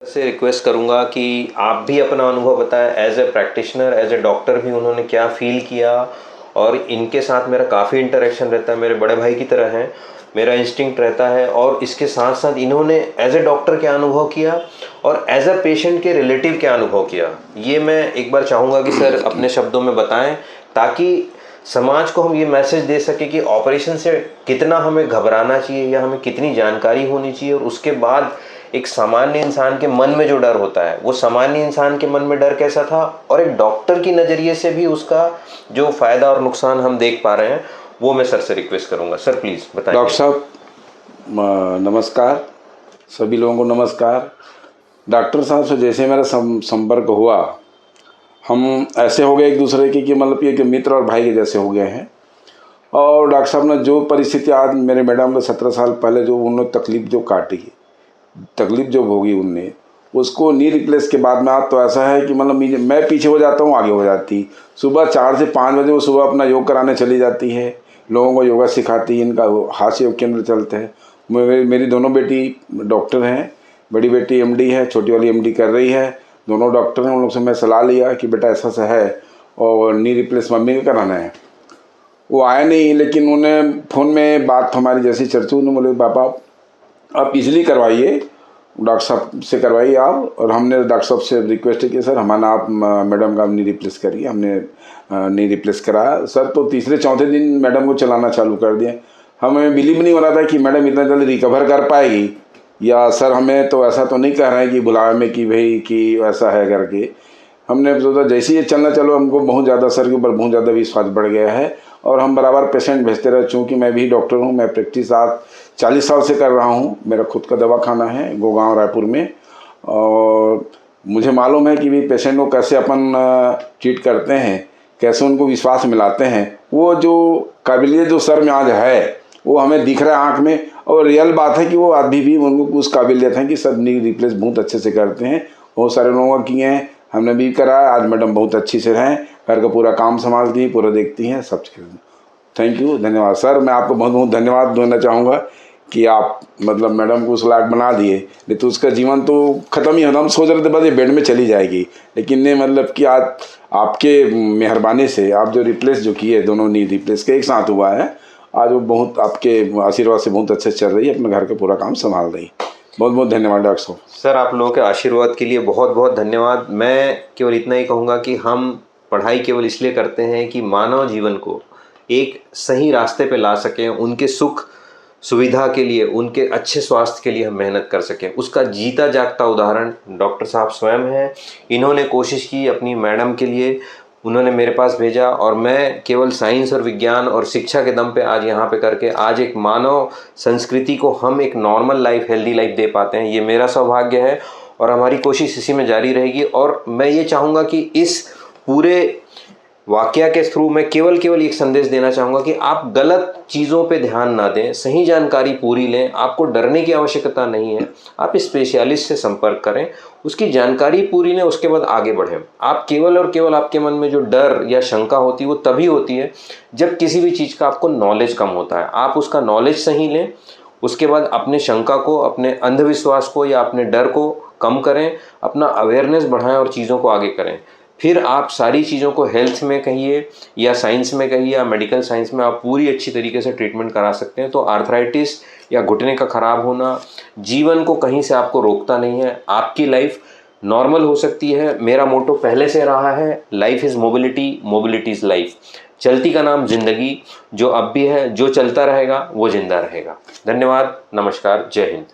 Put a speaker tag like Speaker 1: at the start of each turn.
Speaker 1: से रिक्वेस्ट करूंगा कि आप भी अपना अनुभव बताएं, as a practitioner, as a doctor भी उन्होंने क्या फील किया। और इनके साथ मेरा काफ़ी इंटरेक्शन रहता है, मेरे बड़े भाई की तरह हैं, मेरा इंस्टिंक्ट रहता है। और इसके साथ साथ इन्होंने एज ए डॉक्टर क्या अनुभव किया और एज अ पेशेंट के रिलेटिव क्या अनुभव किया, ये मैं एक बार चाहूँगा कि सर अपने शब्दों में बताएं, ताकि समाज को हम ये मैसेज दे सके कि ऑपरेशन से कितना हमें घबराना चाहिए या हमें कितनी जानकारी होनी चाहिए। और उसके बाद एक सामान्य इंसान के मन में जो डर होता है, वो सामान्य इंसान के मन में डर कैसा था, और एक डॉक्टर की नज़रिए से भी उसका जो फ़ायदा और नुकसान हम देख पा रहे हैं, वो मैं सर से रिक्वेस्ट करूंगा। सर प्लीज़ बताइए।
Speaker 2: डॉक्टर साहब नमस्कार, सभी लोगों को नमस्कार। डॉक्टर साहब से जैसे मेरा संपर्क हुआ, हम ऐसे हो गए एक दूसरे की कि मतलब ये कि मित्र और भाई के जैसे हो गए हैं। और डॉक्टर साहब ने जो परिस्थिति आज मेरे मैडम ने 17 साल पहले जो उन्होंने तकलीफ़ जो काटी, तकलीफ़ जो भोगी उनने, उसको नी रिप्लेस के बाद में आज तो ऐसा है कि मतलब मैं पीछे हो जाता हूँ, आगे हो जाती। सुबह 4 से 5 बजे वो सुबह अपना योग कराने चली जाती है, लोगों को योगा सिखाती है। इनका हास्य योग केंद्र चलते हैं। मेरी दोनों बेटी डॉक्टर हैं, बड़ी बेटी एमडी है, छोटी वाली एमडी कर रही है। दोनों डॉक्टर हैं। उन लोग से मैं सलाह लिया कि बेटा ऐसा सा है और नी रिप्लेस मम्मी को कराना है। वो आए नहीं, लेकिन उन्हें फ़ोन में बात हमारी जैसी चर्चा, उन्होंने बोले पापा आप इजीली करवाइए, डॉक्टर साहब से करवाइए आप। और हमने डॉक्टर साहब से रिक्वेस्ट की सर हमारा आप मैडम का नी रिप्लेस करिए। हमने नी रिप्लेस कराया सर। तो तीसरे चौथे दिन मैडम को चलाना चालू कर दिया। हमें बिलीव नहीं हो रहा था कि मैडम इतना जल्दी रिकवर कर पाएगी, या सर हमें तो ऐसा तो नहीं कह रहे हैं कि बुलावे में कि भाई कि ऐसा है करके। हमने सोचा जैसे ही चलना चलो, हमको बहुत ज़्यादा सर के ऊपर बहुत ज़्यादा विश्वास बढ़ गया है। और हम बराबर पेशेंट भेजते रहे, चूँकि मैं भी डॉक्टर हूँ। मैं प्रैक्टिस आज 40 साल से कर रहा हूँ। मेरा खुद का दवाखाना है गोगांव रायपुर में। और मुझे मालूम है कि भी पेशेंट को कैसे अपन ट्रीट करते हैं, कैसे उनको विश्वास मिलाते हैं। वो जो काबिलियत जो सर में आज है वो हमें दिख रहा है आँख में। और रियल बात है कि वो अभी भी उनको उस काबिलियत है कि सर नी रिप्लेस बहुत अच्छे से करते हैं। बहुत सारे लोगों किए हैं, हमने भी कराया। आज मैडम बहुत अच्छी से हैं, घर का पूरा काम संभालती हैं, पूरा देखती हैं, सब चीज़। थैंक यू, धन्यवाद सर। मैं आपको बहुत बहुत धन्यवाद देना चाहूँगा कि आप मतलब मैडम को उस लायक बना दिए। नहीं तो उसका जीवन तो ख़त्म ही होता। हम सोच रहे थे बस ये बेड में चली जाएगी, लेकिन नहीं, मतलब कि आज आपके मेहरबानी से आप जो रिप्लेस जो किए, दोनों नी रिप्लेस के एक साथ हुआ है, आज वो बहुत आपके आशीर्वाद से बहुत अच्छे चल रही है, अपने घर का पूरा काम संभाल रही। बहुत बहुत धन्यवाद डॉक्टर साहब।
Speaker 1: सर आप लोगों के आशीर्वाद के लिए बहुत बहुत धन्यवाद। मैं केवल इतना ही कहूँगा कि हम पढ़ाई केवल इसलिए करते हैं कि मानव जीवन को एक सही रास्ते पे ला सकें, उनके सुख सुविधा के लिए, उनके अच्छे स्वास्थ्य के लिए हम मेहनत कर सकें। उसका जीता जागता उदाहरण डॉक्टर साहब स्वयं हैं। इन्होंने कोशिश की अपनी मैडम के लिए, उन्होंने मेरे पास भेजा, और मैं केवल साइंस और विज्ञान और शिक्षा के दम पे आज यहाँ पे करके आज एक मानव संस्कृति को हम एक नॉर्मल लाइफ, हेल्दी लाइफ दे पाते हैं। ये मेरा सौभाग्य है और हमारी कोशिश इसी में जारी रहेगी। और मैं ये चाहूँगा कि इस पूरे वाकया के थ्रू मैं केवल एक संदेश देना चाहूँगा कि आप गलत चीज़ों पे ध्यान ना दें, सही जानकारी पूरी लें। आपको डरने की आवश्यकता नहीं है। आप स्पेशलिस्ट से संपर्क करें, उसकी जानकारी पूरी लें, उसके बाद आगे बढ़ें। आप केवल और केवल आपके मन में जो डर या शंका होती है वो तभी होती है जब किसी भी चीज़ का आपको नॉलेज कम होता है। आप उसका नॉलेज सही लें, उसके बाद अपने शंका को, अपने अंधविश्वास को या अपने डर को कम करें, अपना अवेयरनेस बढ़ाएं और चीज़ों को आगे करें। फिर आप सारी चीज़ों को हेल्थ में कहिए या साइंस में कहिए या मेडिकल साइंस में आप पूरी अच्छी तरीके से ट्रीटमेंट करा सकते हैं। तो आर्थराइटिस या घुटने का ख़राब होना जीवन को कहीं से आपको रोकता नहीं है। आपकी लाइफ नॉर्मल हो सकती है। मेरा मोटो पहले से रहा है, life is mobility, mobility is life. चलती का नाम जिंदगी, जो अब भी है, जो चलता रहेगा वो जिंदा रहेगा। धन्यवाद, नमस्कार, जय हिंद।